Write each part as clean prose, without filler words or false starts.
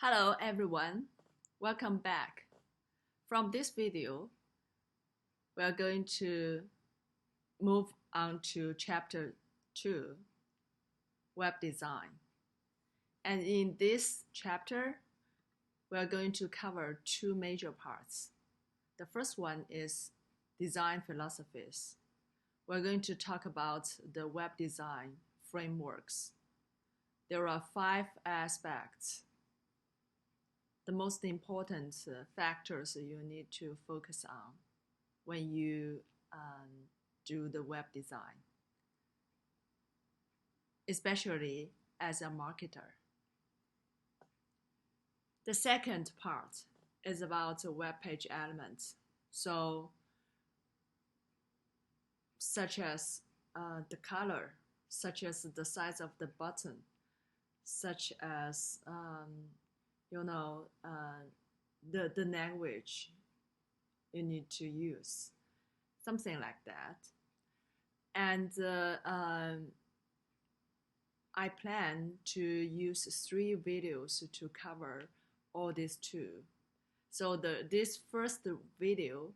Hello everyone, welcome back. From this video, we are going to move on to chapter 2, web design. And in this chapter, we are going to cover two major parts. The first one is design philosophies. We're going to talk about the web design frameworks. There are 5 aspects. The most important factors you need to focus on when you do the web design, especially as a marketer. The second part is about web page elements, such as the color, such as the size of the button, such as the language you need to use, something like that. And I plan to use 3 videos to cover all these two. So this first video,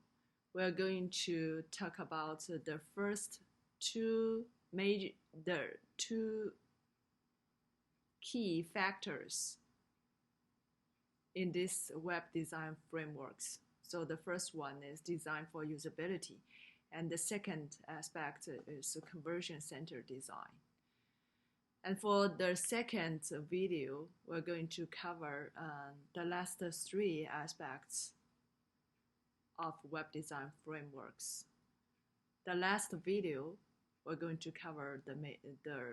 we're going to talk about the first two key factors in this web design frameworks. So the first one is design for usability, and the second aspect is conversion-centered design. And for the second video, we're going to cover the last 3 aspects of web design frameworks. The last video, we're going to cover the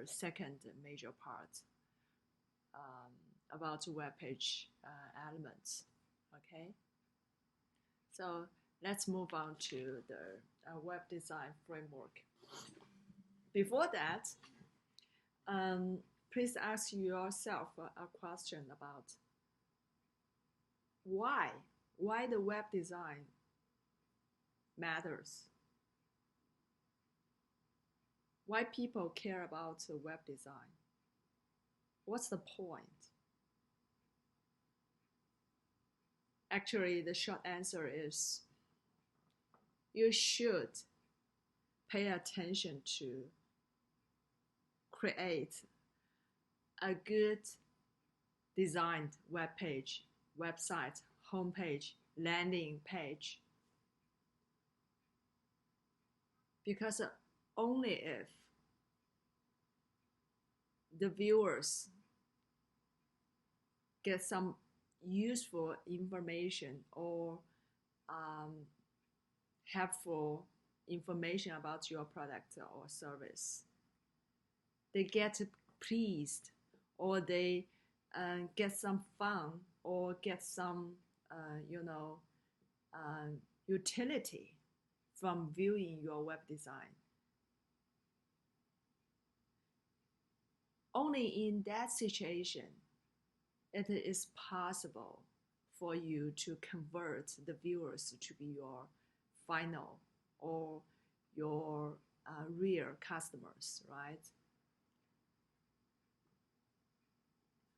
second major part about web page elements. Okay, so let's move on to the web design framework. Before that, please ask yourself a question about why the web design matters. Why people care about web design? What's the point? Actually, the short answer is you should pay attention to create a good designed web page, website, homepage, landing page. Because only if the viewers get some useful information or helpful information about your product or service, they get pleased, or they get some fun, or get some utility from viewing your web design. Only in that situation it is possible for you to convert the viewers to be your final or your real customers, right?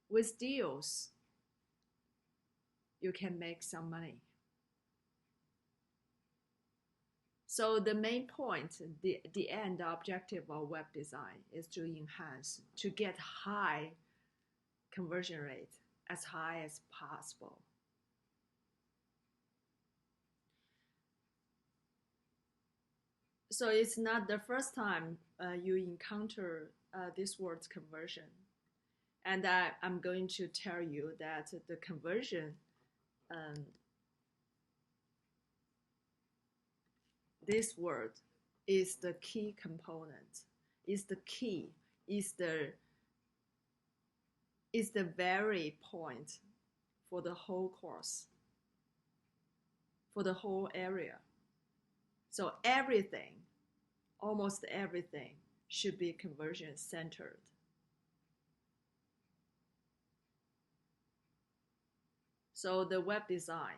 With deals, you can make some money. So the main point, the end objective of web design is to enhance, to get high conversion rate, as high as possible. So it's not the first time you encounter this word conversion. And I'm going to tell you that the conversion, this word is the key component, is the key, is the very point for the whole course, for the whole area. So everything, almost everything, should be conversion centered. So the web design,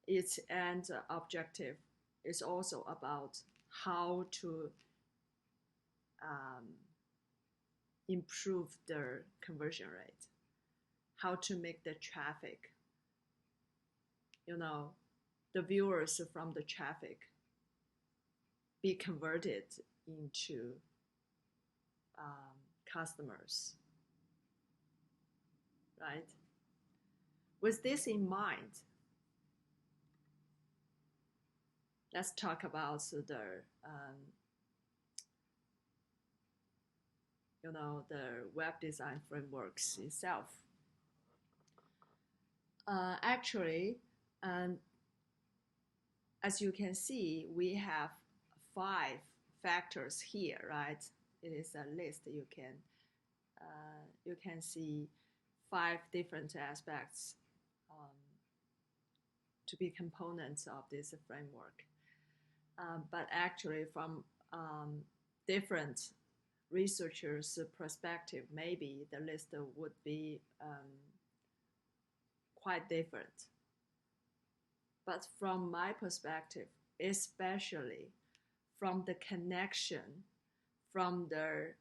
its end objective is also about how to improve the conversion rate, how to make the traffic, the viewers from the traffic be converted into customers, right? With this in mind, let's talk about the web design frameworks itself. Actually, as you can see, we have 5 factors here, right? It is a list. You can see 5 different aspects to be components of this framework. But actually, from different researchers' perspective, maybe the list would be quite different. But from my perspective, especially from the connection, from the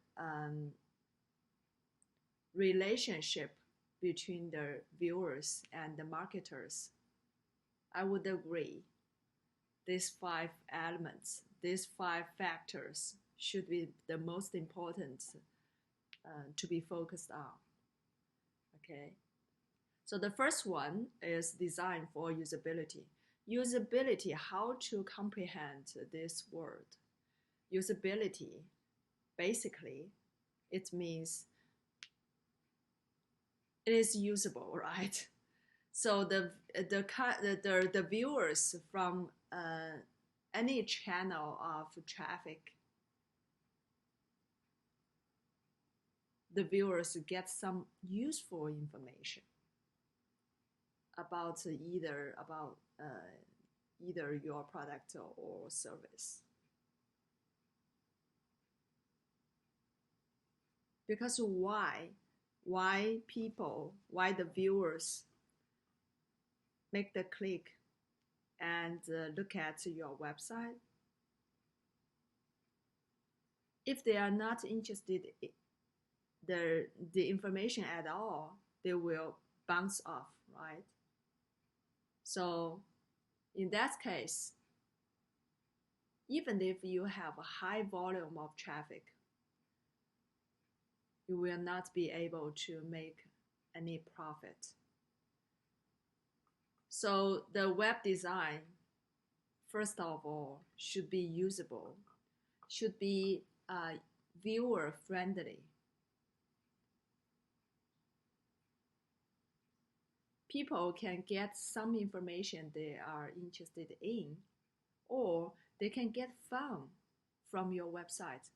relationship between the viewers and the marketers, I would agree these 5 elements, these 5 factors should be the most important to be focused on. Okay. So the first one is design for usability. Usability, how to comprehend this word. Usability, basically, it means it is usable, right? So the viewers from any channel of traffic, the viewers get some useful information about either your product or service. Because why the viewers make the click and look at your website? If they are not interested in the information at all, they will bounce off, right? So in that case, even if you have a high volume of traffic, you will not be able to make any profit. So the web design, first of all, should be usable, should be viewer friendly. People can get some information they are interested in, or they can get fun from your website,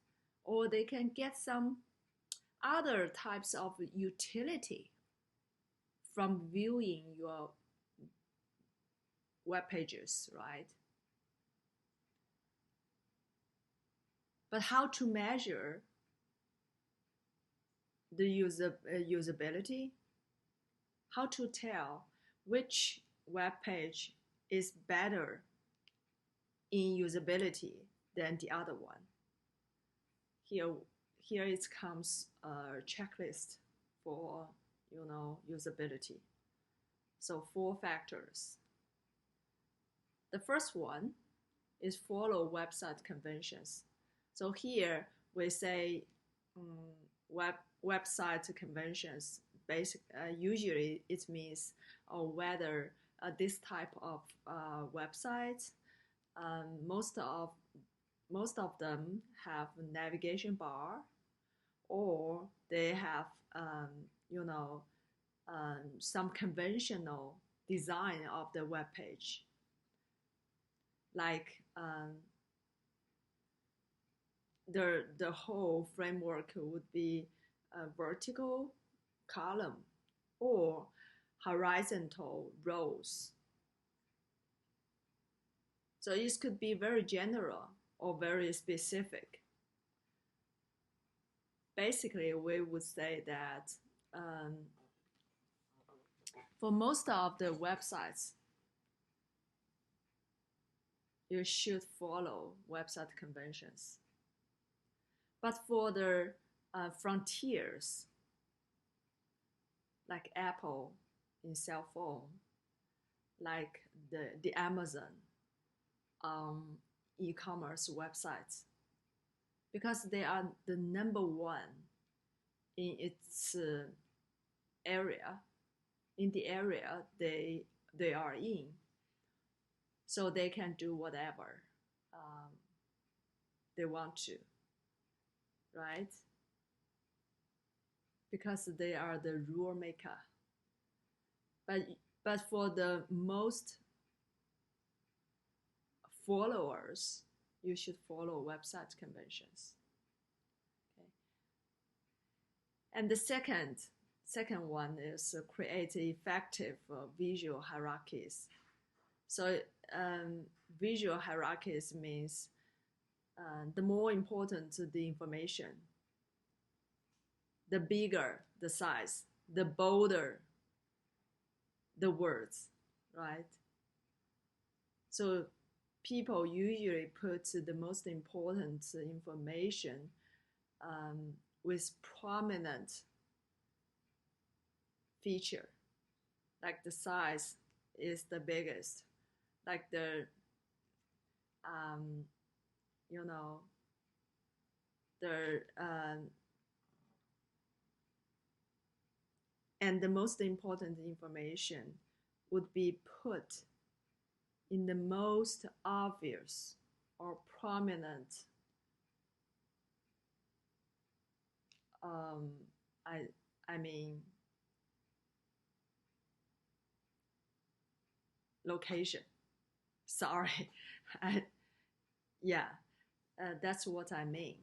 or they can get some other types of utility from viewing your web pages, right? But how to measure the usability? How to tell which web page is better in usability than the other one? Here it comes a checklist for usability. So 4 factors. The first one is follow website conventions. So here we say website conventions. Usually it means whether this type of websites, most of them have a navigation bar, or they have some conventional design of the web page, like the whole framework would be a vertical column or horizontal rows. So it could be very general or very specific. Basically, we would say that for most of the websites, you should follow website conventions. But for the frontiers, like Apple in cell phone, like the Amazon e-commerce websites, because they are the number one in its area, in the area they are in, so they can do whatever they want to, right? Because they are the rule maker. But for the most followers, you should follow website conventions. Okay. And the second one is create effective visual hierarchies. So visual hierarchies means the more important the information, the bigger the size, the bolder the words, right? So people usually put the most important information with prominent feature, like the size is the biggest, like the you know, the and the most important information would be put in the most obvious or prominent I mean location. Sorry, yeah, that's what I mean.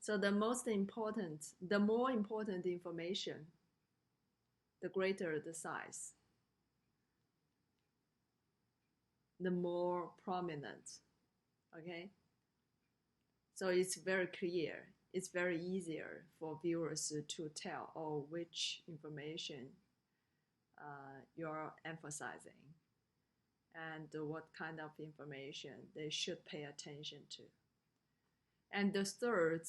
So the more important information, the greater the size, the more prominent. Okay, so it's very clear. It's very easier for viewers to tell, oh, which information you're emphasizing and what kind of information they should pay attention to. And the third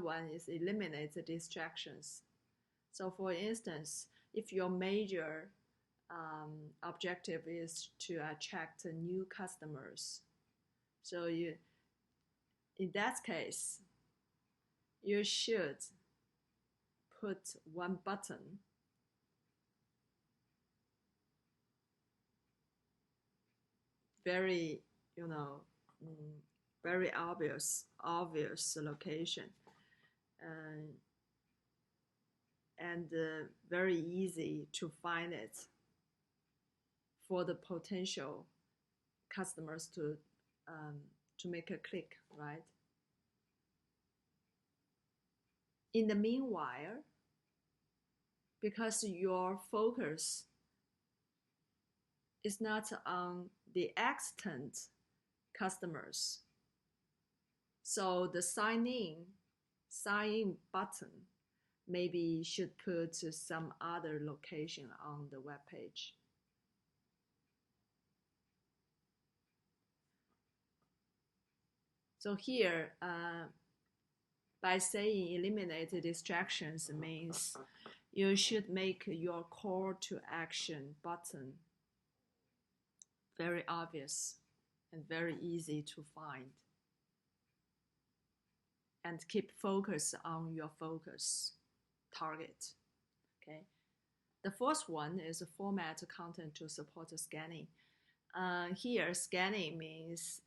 one is eliminate the distractions. So for instance, if your major objective is to attract new customers, so in that case, you should put one button very, very obvious location, and very easy to find it for the potential customers to make a click, right? In the meanwhile, because your focus is not on the extant customers, so the sign in button maybe should put some other location on the web page. So here, by saying eliminate distractions means you should make your call to action button very obvious and very easy to find. And keep focus on your focus target. Okay. The fourth one is format content to support scanning. Here, scanning means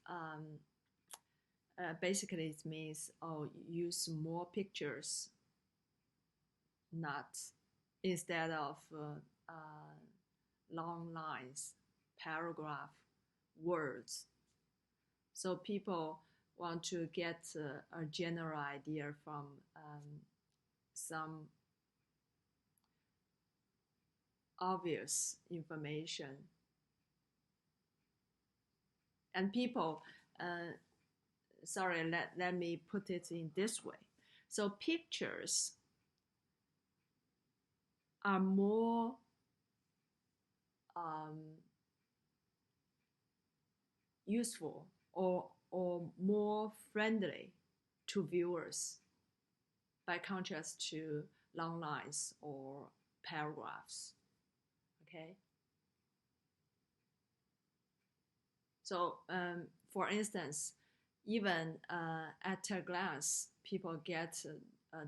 basically it means use more pictures, not instead of long lines, paragraph, words. So people want to get a general idea from some obvious information. And people, sorry, let me put it in this way. So pictures are more useful or more friendly to viewers by contrast to long lines or paragraphs. Okay. So for instance, even at a glance, people get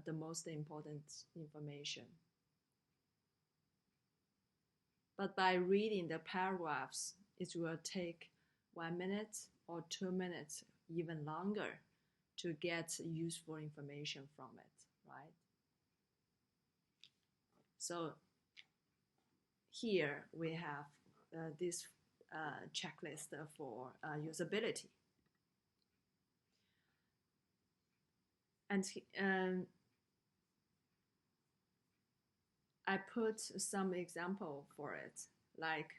the most important information. But by reading the paragraphs, it will take 1 minute or 2 minutes, even longer, to get useful information from it, right? So here we have this checklist for usability. And I put some example for it, like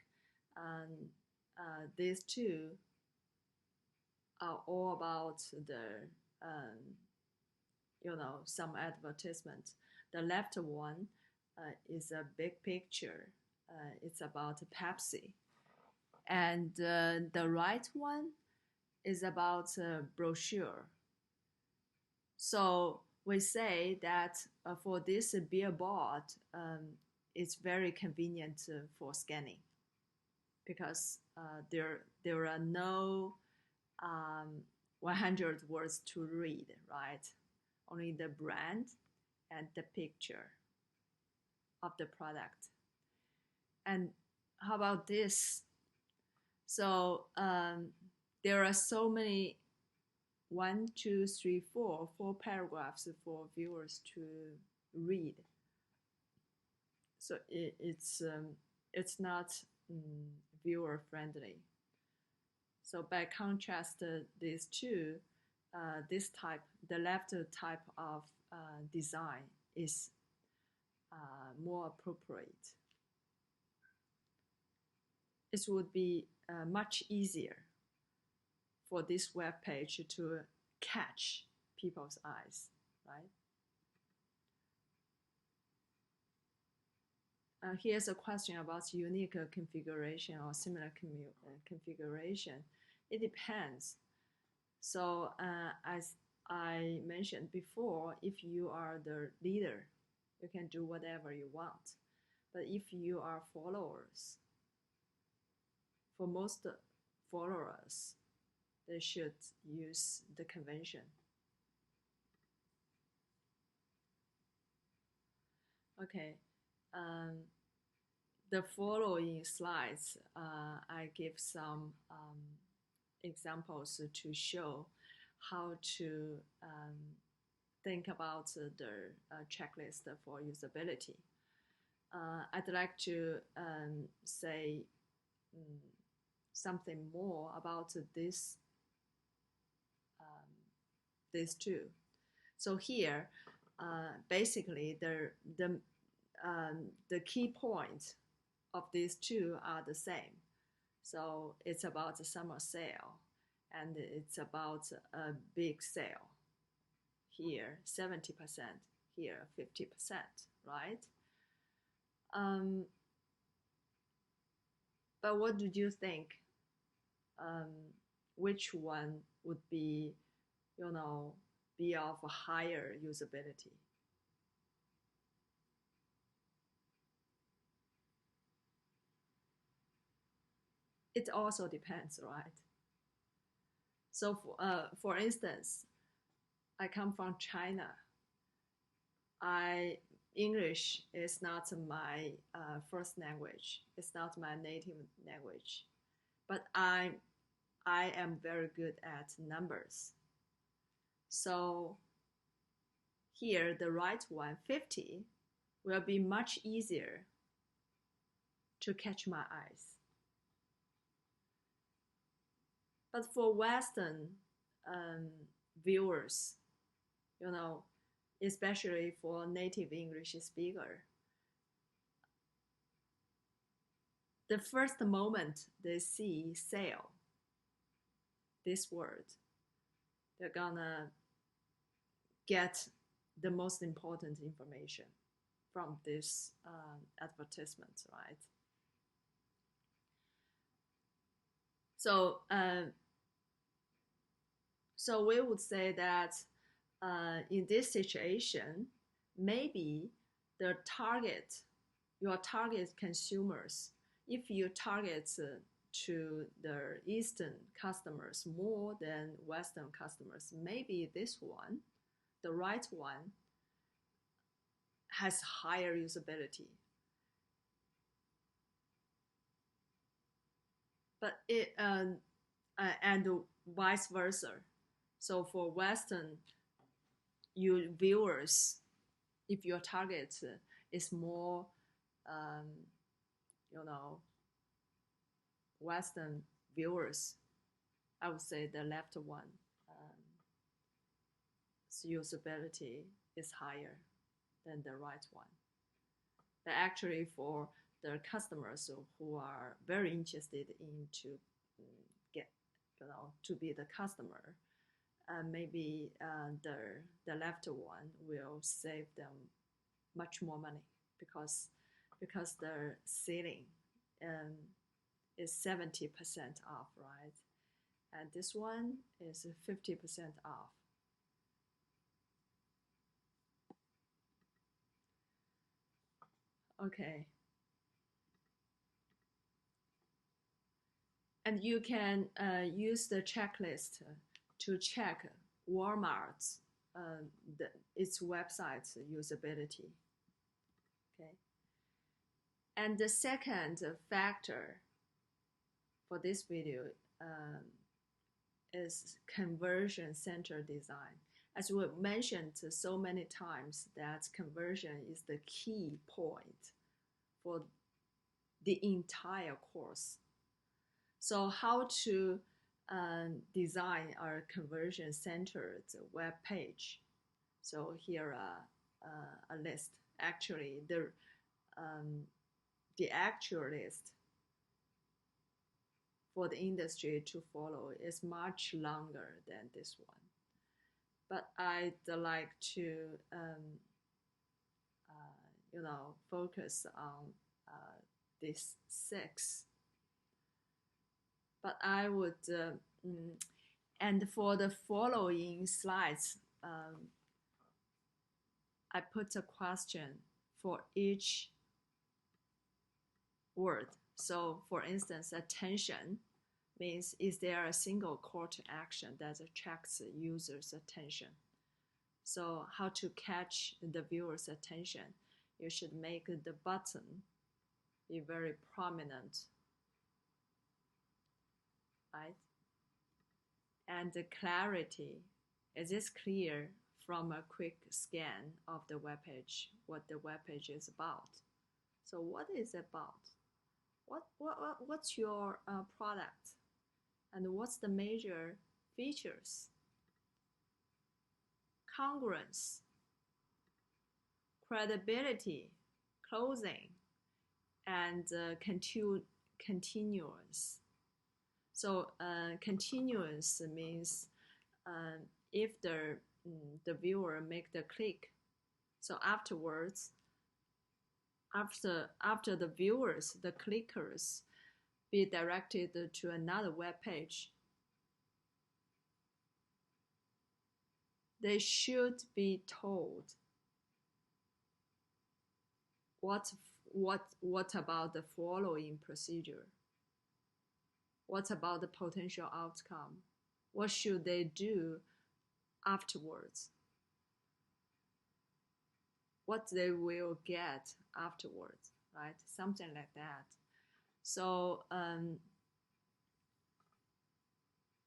these two are all about the, some advertisement. The left one is a big picture. It's about Pepsi. And the right one is about a brochure. So we say that for this billboard, it's very convenient for scanning because there are no 100 words to read, right? Only the brand and the picture of the product. And how about this? So there are so many 1, 2, 3, 4 paragraphs for viewers to read. So it's not viewer friendly. So by contrast, these two, the left type of design is more appropriate. It would be much easier for this web page to catch people's eyes, right? Here's a question about unique configuration or similar configuration. It depends. So as I mentioned before, if you are the leader, you can do whatever you want. But if you are followers, for most followers, they should use the convention. Okay. The following slides, I give some examples to show how to think about the checklist for usability. I'd like to say something more about this these two. So here, basically, the key points of these two are the same. So it's about the summer sale, and it's about a big sale. Here, 70%, here, 50%, right? But what do you think? Which one would be, be of a higher usability? It also depends, right? So for instance, I come from China. English is not my first language. It's not my native language, but I am very good at numbers. So here, the right one, 50, will be much easier to catch my eyes. But for Western viewers, especially for native English speaker, the first moment they see sale, this word, they're gonna get the most important information from this advertisement, right? So, so we would say that in this situation, maybe the target, your target consumers, if you target to the Eastern customers more than Western customers, maybe this one, the right one, has higher usability. But and vice versa. So for Western viewers, if your target is more, you know, Western viewers, I would say the left one, usability is higher than the right one. But actually, for the customers who are very interested in to get, to be the customer, maybe the left one will save them much more money because the ceiling is 70% off, right? And this one is 50% off. Okay. And you can use the checklist to check Walmart's its website's usability. Okay. And the second factor for this video is conversion center design. As we mentioned so many times, that conversion is the key point for the entire course. So how to design our conversion-centered web page? So here a list. Actually, the actual list for the industry to follow is much longer than this one. But I'd like to focus on these 6. But I would, and for the following slides, I put a question for each word. So for instance, attention means, is there a single call to action that attracts the user's attention? So how to catch the viewer's attention? You should make the button be very prominent, right? And the clarity, is this clear from a quick scan of the web page, what the web page is about? So what is it about? What's your product? And what's the major features? Congruence, credibility, closing, and continuance. So continuance means if the viewer make the click, so afterwards, after the viewers, the clickers, be directed to another web page, they should be told what about the following procedure? What about the potential outcome? What should they do afterwards? What they will get afterwards, right? Something like that. So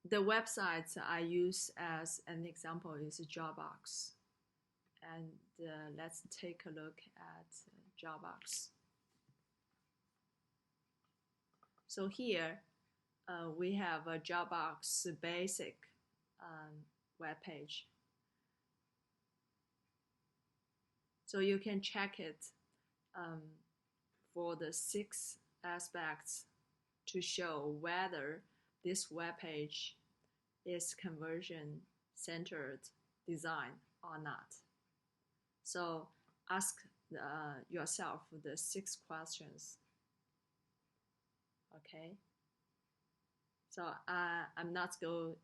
the websites I use as an example is Jawbox. And let's take a look at Jawbox. So here we have a Jawbox basic web page. So you can check it for the 6 aspects to show whether this web page is conversion-centered design or not. So ask yourself the 6 questions. Okay. So I'm not going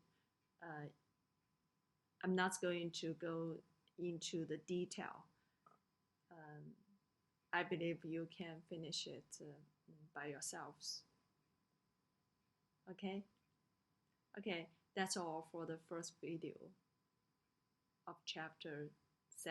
to go into the detail. I believe you can finish it by yourselves. Okay? Okay, that's all for the first video of chapter 2.